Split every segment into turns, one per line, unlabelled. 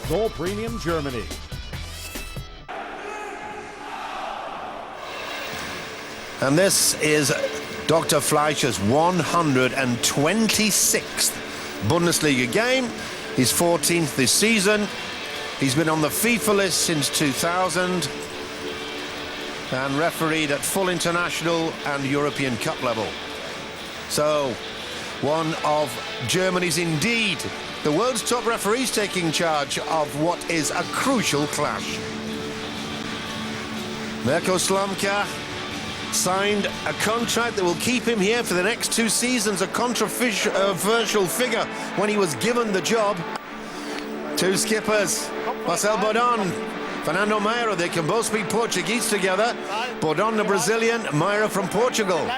Goal Premium Germany.
And this is Dr. Fleischer's 126th Bundesliga game. His 14th this season. He's been on the FIFA list since 2000 and refereed at full international and European Cup level. So, one of Germany's, indeed, the world's top referees, taking charge of what is a crucial clash. Mirko Slomka signed a contract that will keep him here for the next 2 seasons, a controversial figure when he was given the job. 2 skippers, Marcel Bordon, Fernando Meira, they can both speak Portuguese together. Bordon, the Brazilian, Meira from Portugal.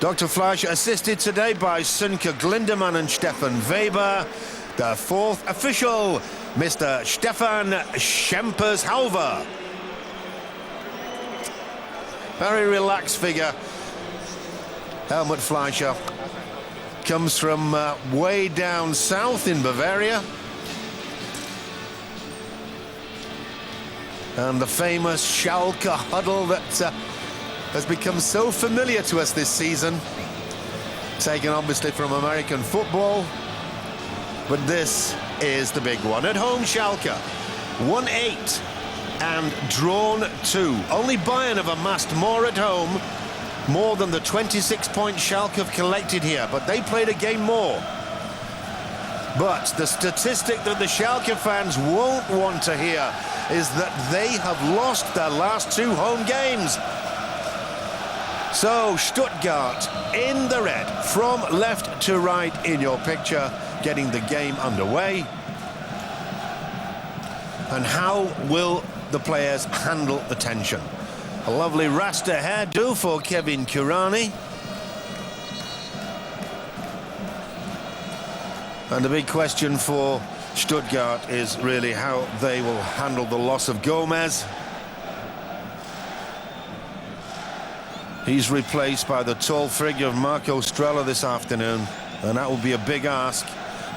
Dr. Fleischer assisted today by Sönke Glindemann and Stefan Weber. The 4th official, Mr. Stefan Schempers-Halver. Very relaxed figure. Helmut Fleischer comes from way down south in Bavaria. And the famous Schalke huddle that has become so familiar to us this season. Taken obviously from American football. But this is the big one. At home, Schalke won 8 and drawn 2. Only Bayern have amassed more at home, more than the 26 points Schalke have collected here, but they played a game more. But the statistic that the Schalke fans won't want to hear is that they have lost their last 2 home games. So Stuttgart in the red, from left to right in your picture, getting the game underway. And how will the players handle the tension? A lovely Rasta hairdo for Kevin Kurani. And the big question for Stuttgart is really how they will handle the loss of Gomez. He's replaced by the tall figure of Marco Strella this afternoon, and that will be a big ask.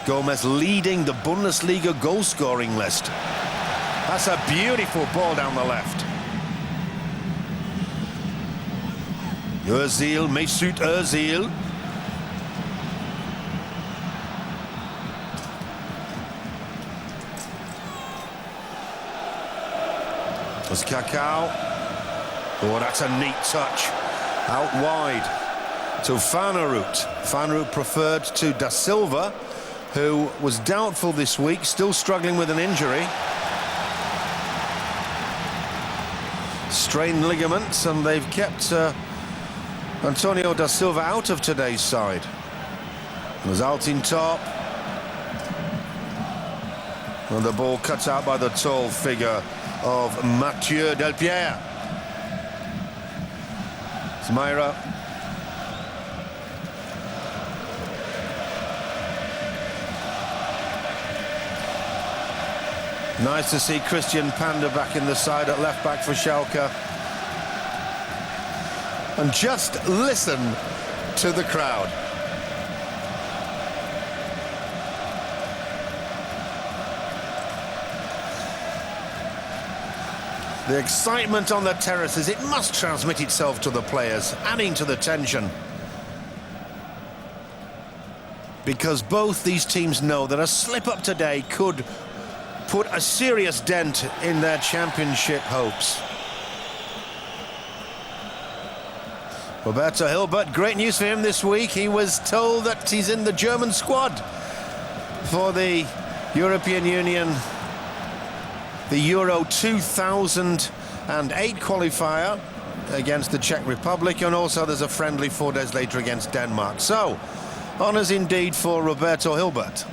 Gomez leading the Bundesliga goal-scoring list. That's a beautiful ball down the left. Özil, Mesut Özil. There's Kakao. Oh, that's a neat touch. Out wide to Fanerud. Fanerud preferred to Da Silva, who was doubtful this week, still struggling with an injury. Strained ligaments, and they've kept Antonio Da Silva out of today's side. There's Altin top. And the ball cut out by the tall figure of Mathieu Delpierre. It's Meira. Nice to see Christian Panda back in the side at left back for Schalke. And just listen to the crowd. The excitement on the terraces, it must transmit itself to the players, adding to the tension. Because both these teams know that a slip-up today could put a serious dent in their championship hopes. Roberto Hilbert, great news for him this week. He was told that he's in the German squad for the European Union, the Euro 2008 qualifier against the Czech Republic, and also there's a friendly 4 days later against Denmark. So, honours indeed for Roberto Hilbert.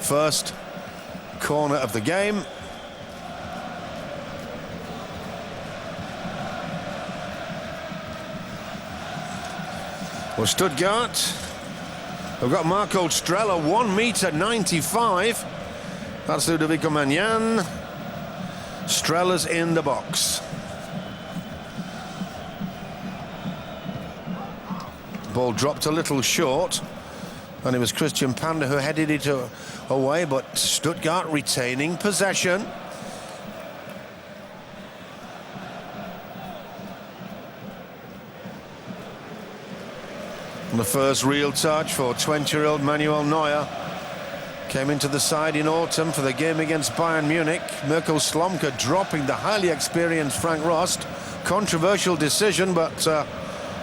First corner of the game. Well, Stuttgart have got Marco Strella, 1.95 m. That's Ludovico Magnan. Strella's in the box. Ball dropped a little short, and it was Christian Panda who headed it away, but Stuttgart retaining possession. And the first real touch for 20-year-old Manuel Neuer. Came into the side in autumn for the game against Bayern Munich. Mirko Slomka dropping the highly experienced Frank Rost. Controversial decision, but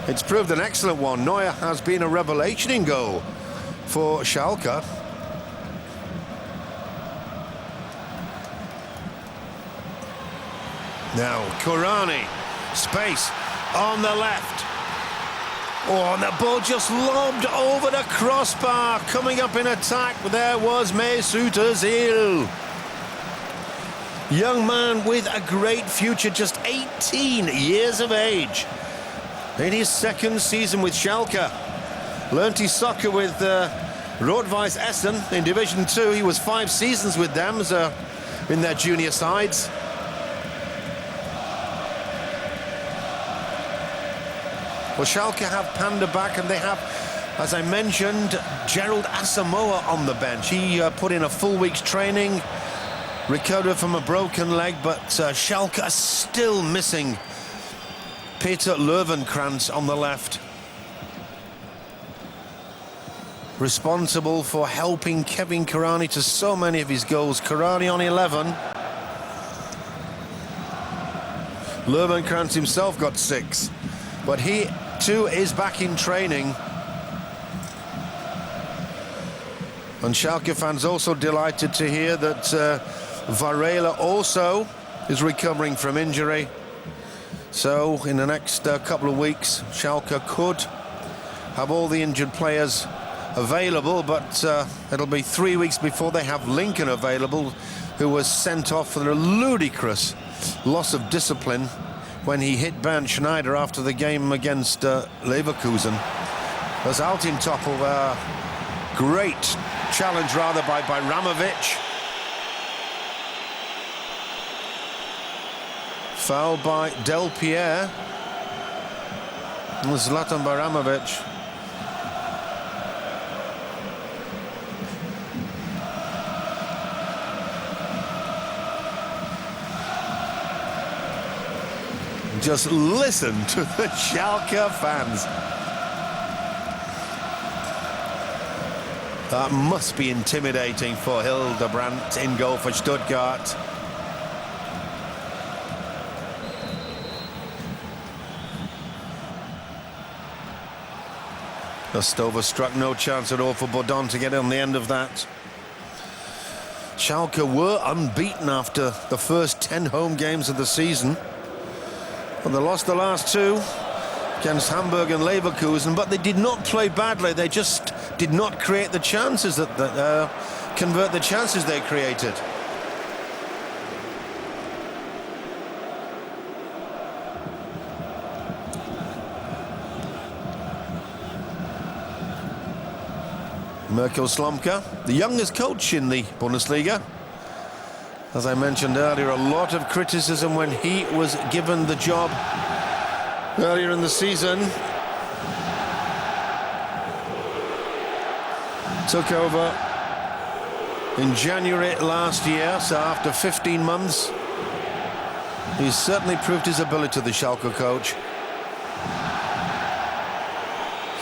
it's proved an excellent one. Neuer has been a revelation in goal for Schalke. Now Kurani, space on the left. Oh, and the ball just lobbed over the crossbar. Coming up in attack, there was Mesut Özil. Young man with a great future, just 18 years of age. In his second season with Schalke. Learned his soccer with Rot-Weiss Essen in Division 2. He was 5 seasons with them in their junior sides. Well, Schalke have Panda back, and they have, as I mentioned, Gerald Asamoah on the bench. He put in a full week's training, recovered from a broken leg, but Schalke are still missing Peter Löwenkrantz on the left. Responsible for helping Kevin Kurani to so many of his goals. Kurani on 11. Löwenkrantz himself got 6. But he too is back in training. And Schalke fans also delighted to hear that Varela also is recovering from injury. So in the next couple of weeks, Schalke could have all the injured players available, but it'll be 3 weeks before they have Lincoln available, who was sent off for a ludicrous loss of discipline when he hit Bernd Schneider after the game against Leverkusen. There's Altin Topol, great challenge rather by Ramovic. Foul by Del Pierre. And Zlatan Baramovic. Just listen to the Schalke fans. That must be intimidating for Hildebrandt in goal for Stuttgart. Stover struck, no chance at all for Bodon to get on the end of that. Schalke were unbeaten after the first 10 home games of the season. Well, they lost the last 2 against Hamburg and Leverkusen, but they did not play badly. They just did not create the chances convert the chances they created. Mirko Slomka, the youngest coach in the Bundesliga. As I mentioned earlier, a lot of criticism when he was given the job earlier in the season. Took over in January last year, so after 15 months, he's certainly proved his ability, the Schalke coach.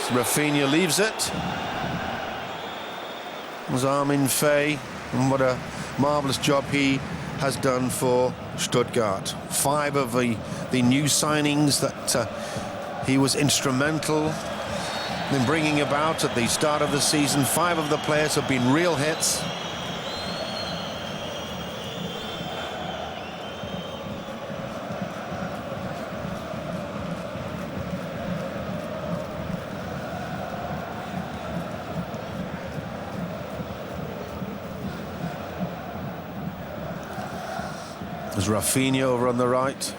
Rafinha leaves it. Armin Fay, and what a marvellous job he has done for Stuttgart. 5 of the new signings that he was instrumental in bringing about at the start of the season. 5 of the players have been real hits. There's Rafinha over on the right.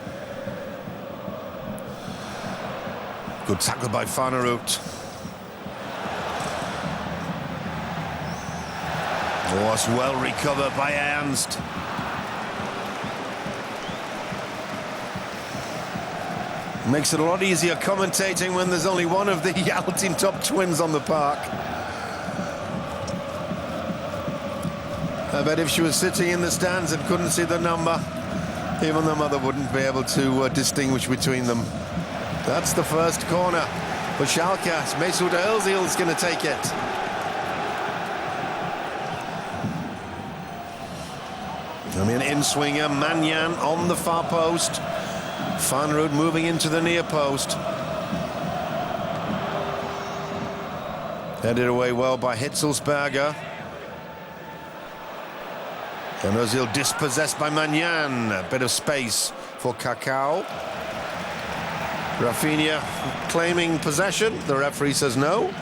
Good tackle by Farnerud. Was well recovered by Ernst. Makes it a lot easier commentating when there's only one of the Altintop twins on the park. I bet if she was sitting in the stands and couldn't see the number, even the mother wouldn't be able to distinguish between them. That's the first corner for Schalke. Mesut Özil's going to take it. I mean, in-swinger, Manyan on the far post. Fanrud moving into the near post. Headed away well by Hitzelsberger. And Özil dispossessed by Manyan. A bit of space for Kakao. Rafinha claiming possession. The referee says no.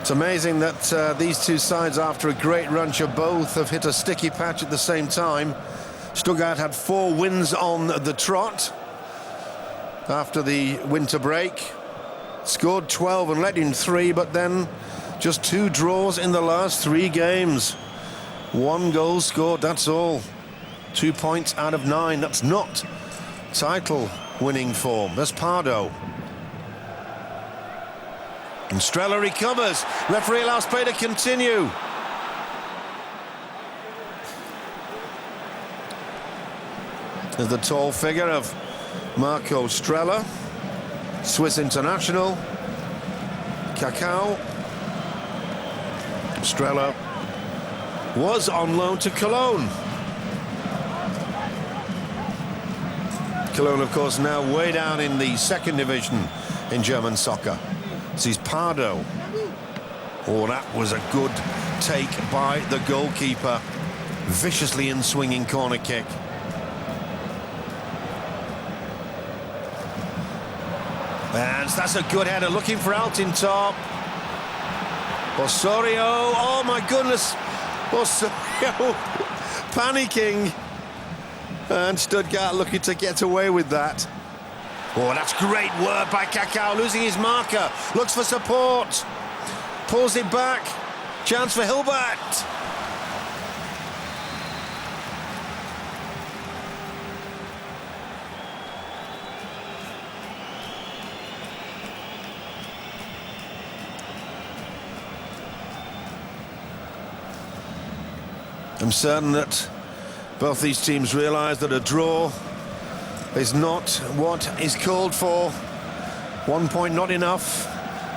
It's amazing that these two sides, after a great run, both have hit a sticky patch at the same time. Stuttgart had 4 wins on the trot after the winter break. Scored 12 and let in 3, but then just 2 draws in the last 3 games. 1 goal scored, that's all. 2 points out of 9. That's not title-winning form. That's Pardo. And Strela recovers. Referee allows play to continue. There's the tall figure of Marco Strela, Swiss international. Kakao. Strela was on loan to Cologne. Cologne, of course, now way down in the 2nd division in German soccer. Sees Pardo. Oh, that was a good take by the goalkeeper. Viciously in-swinging corner kick. And that's a good header, looking for Altintop. Osorio, oh my goodness. Osorio panicking. And Stuttgart looking to get away with that. Oh, that's great work by Kakao, losing his marker. Looks for support. Pulls it back. Chance for Hilbert. I'm certain that both these teams realise that a draw is not what is called for. 1 point not enough.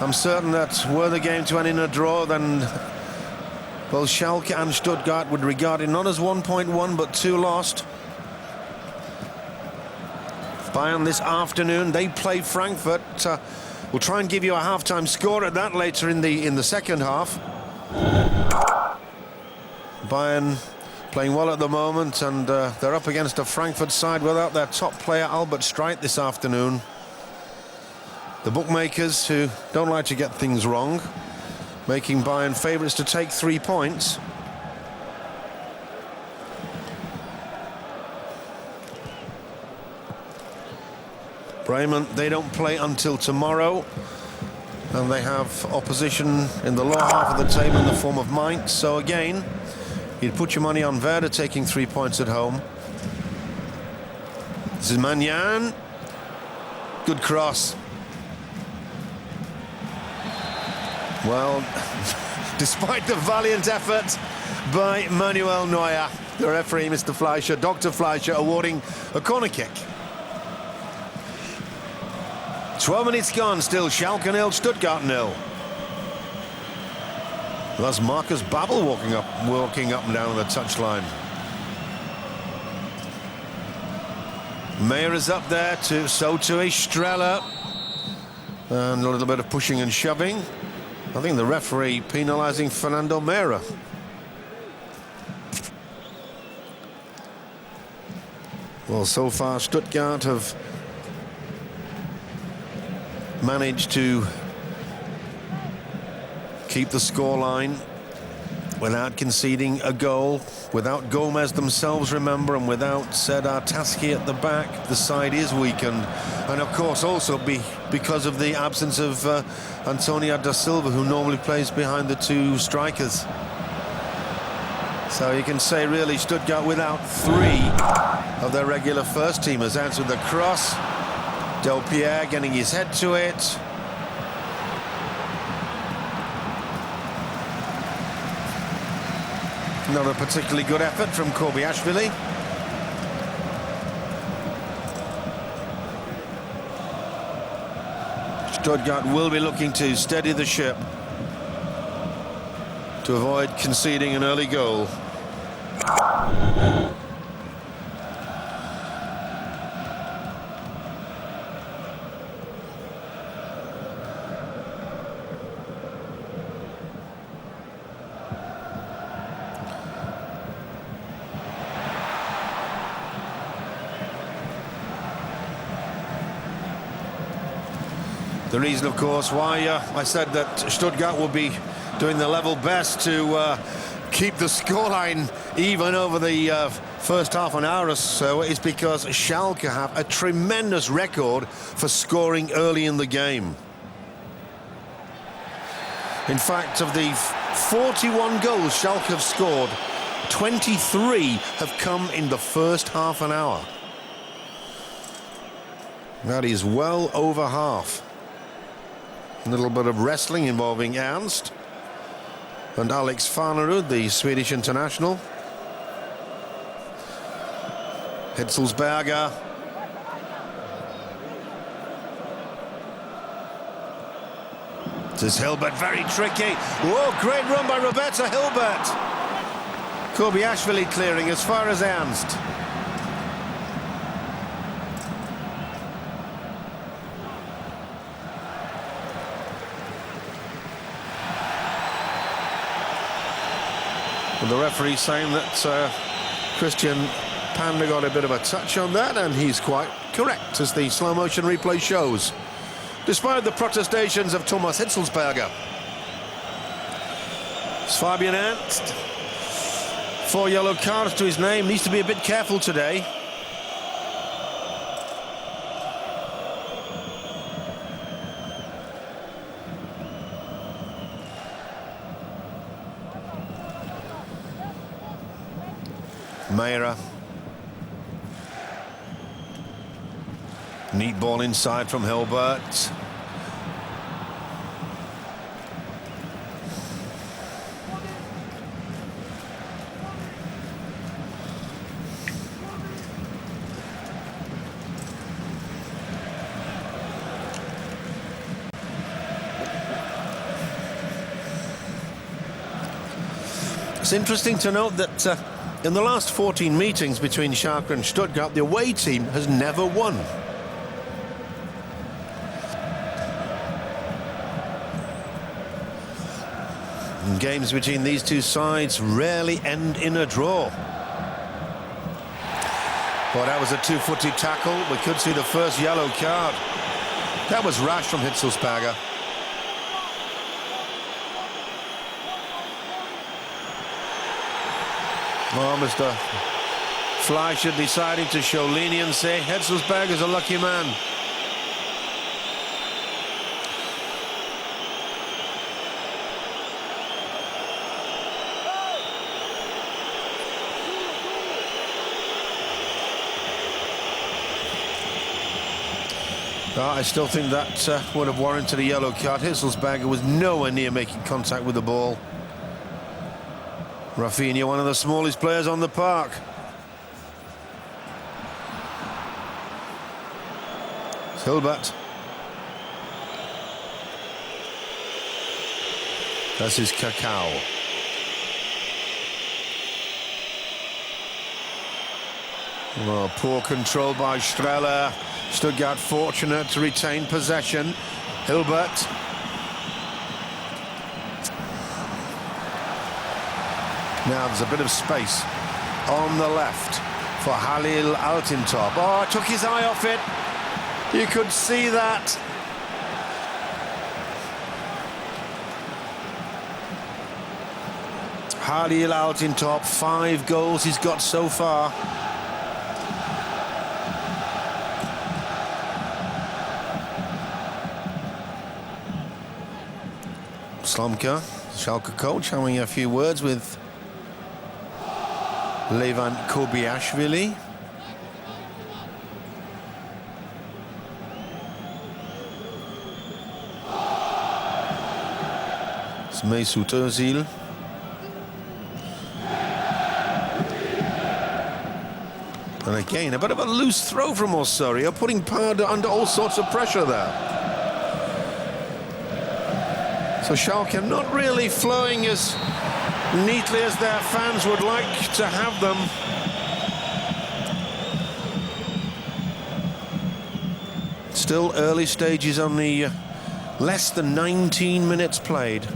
I'm certain that were the game to end in a draw, then both Schalke and Stuttgart would regard it not as 1 point won, but 2 lost. Bayern this afternoon, they play Frankfurt. We'll try and give you a half-time score at that later in the second half. Bayern playing well at the moment, and they're up against a Frankfurt side without their top player Albert Streit this afternoon. The bookmakers, who don't like to get things wrong, making Bayern favourites to take 3 points. Bremen, they don't play until tomorrow, and they have opposition in the lower half of the table in the form of Mainz. So again, you'd put your money on Werder taking 3 points at home. This is Manyan. Good cross. Well, despite the valiant effort by Manuel Neuer, the referee, Mr. Fleischer, Dr. Fleischer, awarding a corner kick. 12 minutes gone, still Schalke 0, Stuttgart 0. That's Marcus Babbel walking up and down the touchline. Meyer is up there, so too is Strela. And a little bit of pushing and shoving. I think the referee penalising Fernando Meira. Well, so far Stuttgart have managed to keep the scoreline without conceding a goal, without Gomez themselves, remember, and without Serdar Taski at the back. The side is weakened, and of course also because of the absence of Antonio da Silva, who normally plays behind the 2 strikers. So you can say really Stuttgart without three of their regular first teamers. Ernst with the cross. Del Pierre getting his head to it. Not a particularly good effort from Kobiashvili. Stuttgart will be looking to steady the ship to avoid conceding an early goal. The reason, of course, why I said that Stuttgart will be doing their level best to keep the scoreline even over the first half an hour or so is because Schalke have a tremendous record for scoring early in the game. In fact, of the 41 goals Schalke have scored, 23 have come in the first half an hour. That is well over half. A little bit of wrestling involving Ernst and Alex Farnerud, the Swedish international. Hitzelsberger. This is Hilbert, very tricky. Whoa, great run by Roberto Hilbert. Kobiashvili clearing as far as Ernst. And the referee saying that Christian Panda got a bit of a touch on that, and he's quite correct, as the slow motion replay shows, despite the protestations of Thomas Hitzelsberger. It's Fabian Ernst, 4 yellow cards to his name, needs to be a bit careful today. Meira. Neat ball inside from Hilbert. It's interesting to note that in the last 14 meetings between Schalke and Stuttgart, the away team has never won. And games between these two sides rarely end in a draw. Well, that was a two-footed tackle. We could see the first yellow card. That was rash from Hitzelsberger. Oh, Mr. Fleischer deciding to show leniency. Hitzelsberger's a lucky man. I still think that would have warranted a yellow card. Hitzelsberger was nowhere near making contact with the ball. Rafinha, one of the smallest players on the park. Hilbert. That's his Cacao. Oh, poor control by Streller. Stuttgart fortunate to retain possession. Hilbert. Now there's a bit of space on the left for Halil Altintop. Oh, took his eye off it. You could see that. Halil Altintop, 5 goals he's got so far. Slomka, Schalke coach, having a few words with Levan Kobiashvili. It's Mesut Özil. And again, a bit of a loose throw from Osorio, putting Pardo under all sorts of pressure there. So Schalke not really flowing as neatly as their fans would like to have them. Still early stages, only less than 19 minutes played.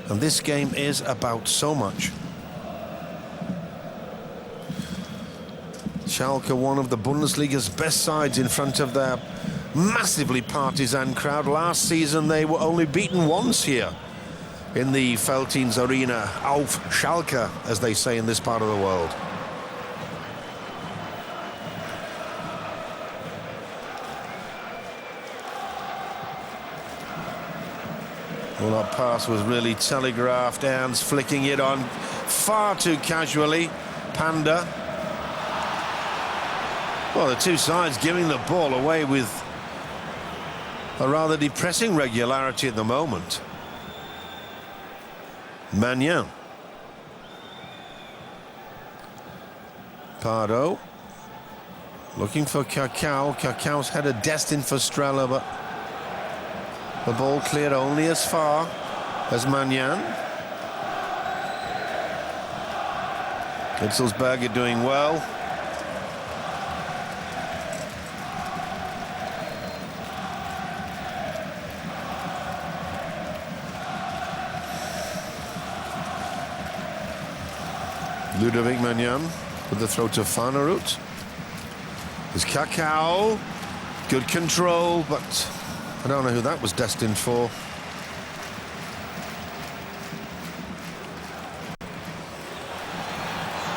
And this game is about so much. Schalke, one of the Bundesliga's best sides in front of their massively partisan crowd. Last season they were only beaten once here in the Veltins Arena, auf Schalke, as they say in this part of the world. Well, that pass was really telegraphed. Ernst flicking it on far too casually. Panda. Well, the two sides giving the ball away with a rather depressing regularity at the moment. Magnan. Pardo. Looking for Cacao. Cacao's header destined for Strela, but the ball cleared only as far as Magnan. Hitzelsberger doing well. Ludovic Magnan with the throw to Farnerud. There's Cacao. Good control, but I don't know who that was destined for.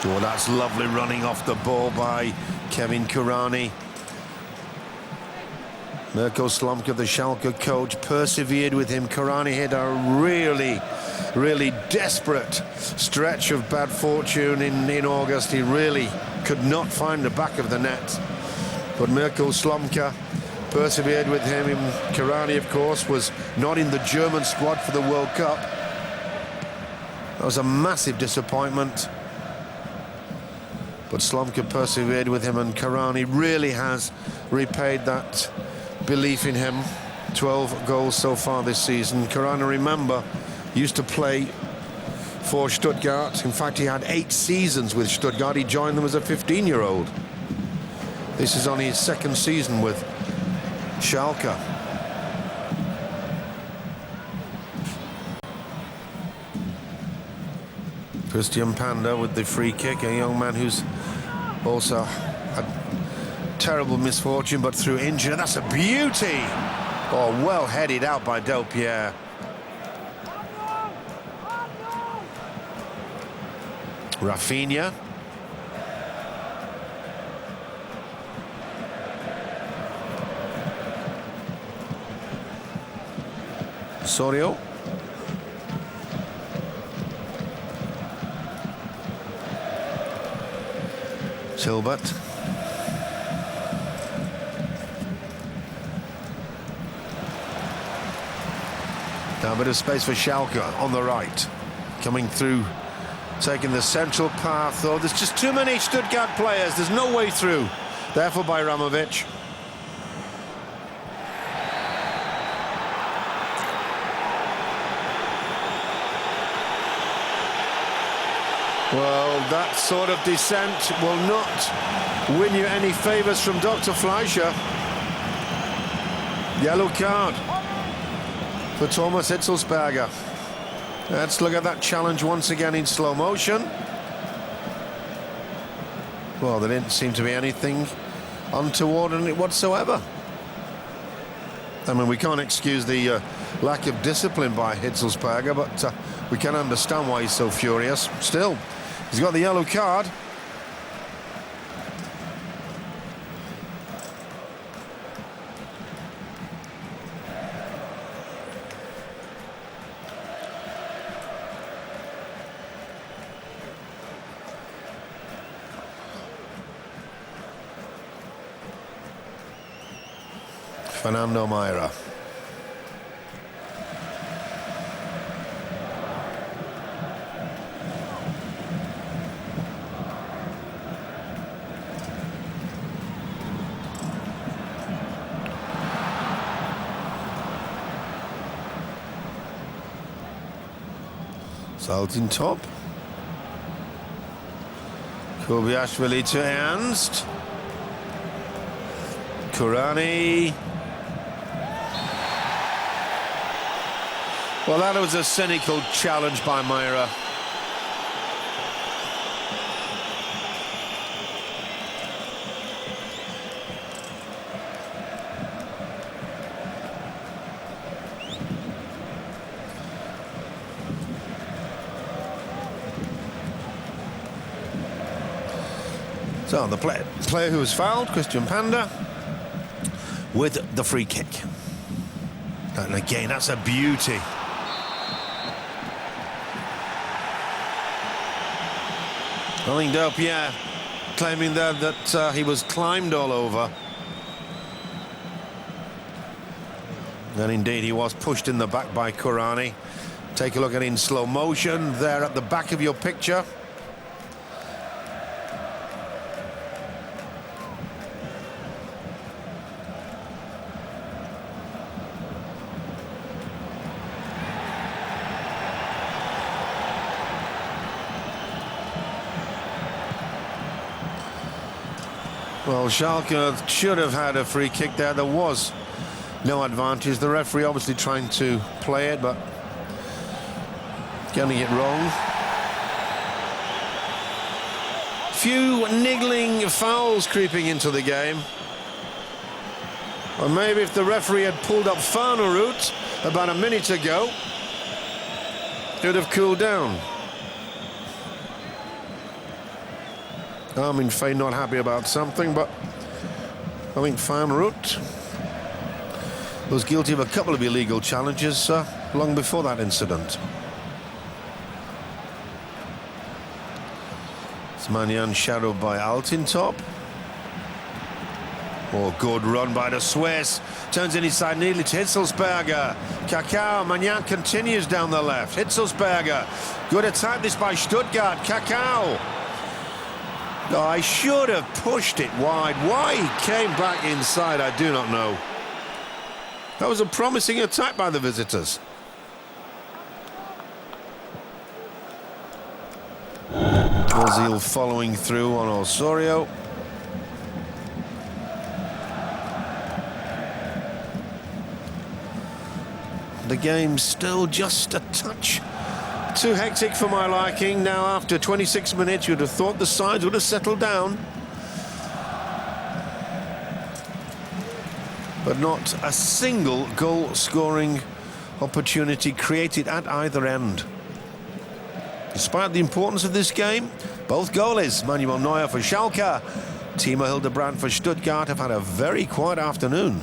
Oh, that's lovely running off the ball by Kevin Kurani. Mirko Slomka, the Schalke coach, persevered with him. Kurani hit a really desperate stretch of bad fortune in August. He really could not find the back of the net. But Mirko Slomka persevered with him. Kurani, of course, was not in the German squad for the World Cup. That was a massive disappointment. But Slomka persevered with him, and Kurani really has repaid that belief in him. 12 goals so far this season. Kurani, remember, used to play for Stuttgart. In fact, he had 8 seasons with Stuttgart. He joined them as a 15-year-old. This is only his second season with Schalke. Christian Panda with the free kick, a young man who's also had terrible misfortune, but through injury. That's a beauty! Oh, well headed out by Del Pierre. Rafinha. Sorio. Silbert. Now a bit of space for Schalke on the right. Coming through, taking the central path. Oh, there's just too many Stuttgart players. There's no way through. Therefore by Ramovic. Well, that sort of descent will not win you any favours from Dr. Fleischer. Yellow card for Thomas Hitzelsberger. Let's look at that challenge once again in slow motion. Well, there didn't seem to be anything untoward in it whatsoever. I mean, we can't excuse the lack of discipline by Hitzelsberger, but we can understand why he's so furious. Still, he's got the yellow card. Fernando Meira. Salting top. Kobiashvili to Ernst. Kurani. Well, that was a cynical challenge by Meira. So the player who was fouled, Christian Panda, with the free kick. And again, that's a beauty. I think Del Pierre claiming there that he was climbed all over. And indeed, he was pushed in the back by Kurani. Take a look at it in slow motion there at the back of your picture. Well, Schalke should have had a free kick there. There was no advantage. The referee obviously trying to play it, but getting it wrong. Few niggling fouls creeping into the game. Or maybe if the referee had pulled up Farnerud about a minute ago, it would have cooled down. Armin Fay not happy about something, but I think Farnerud was guilty of a couple of illegal challenges long before that incident. Manyan shadowed by Altintop. Oh, good run by the Swiss. Turns in inside nearly to Hitzelsberger. Kakao, Manyan continues down the left. Hitzelsberger. Good attack this by Stuttgart. Kakao. Oh, I should have pushed it wide. Why he came back inside, I do not know. That was a promising attack by the visitors. Ozil following through on Osorio. The game's still just a touch too hectic for my liking. Now, after 26 minutes, you'd have thought the sides would have settled down. But not a single goal-scoring opportunity created at either end. Despite the importance of this game, both goalies, Manuel Neuer for Schalke, Timo Hildebrand for Stuttgart, have had a very quiet afternoon.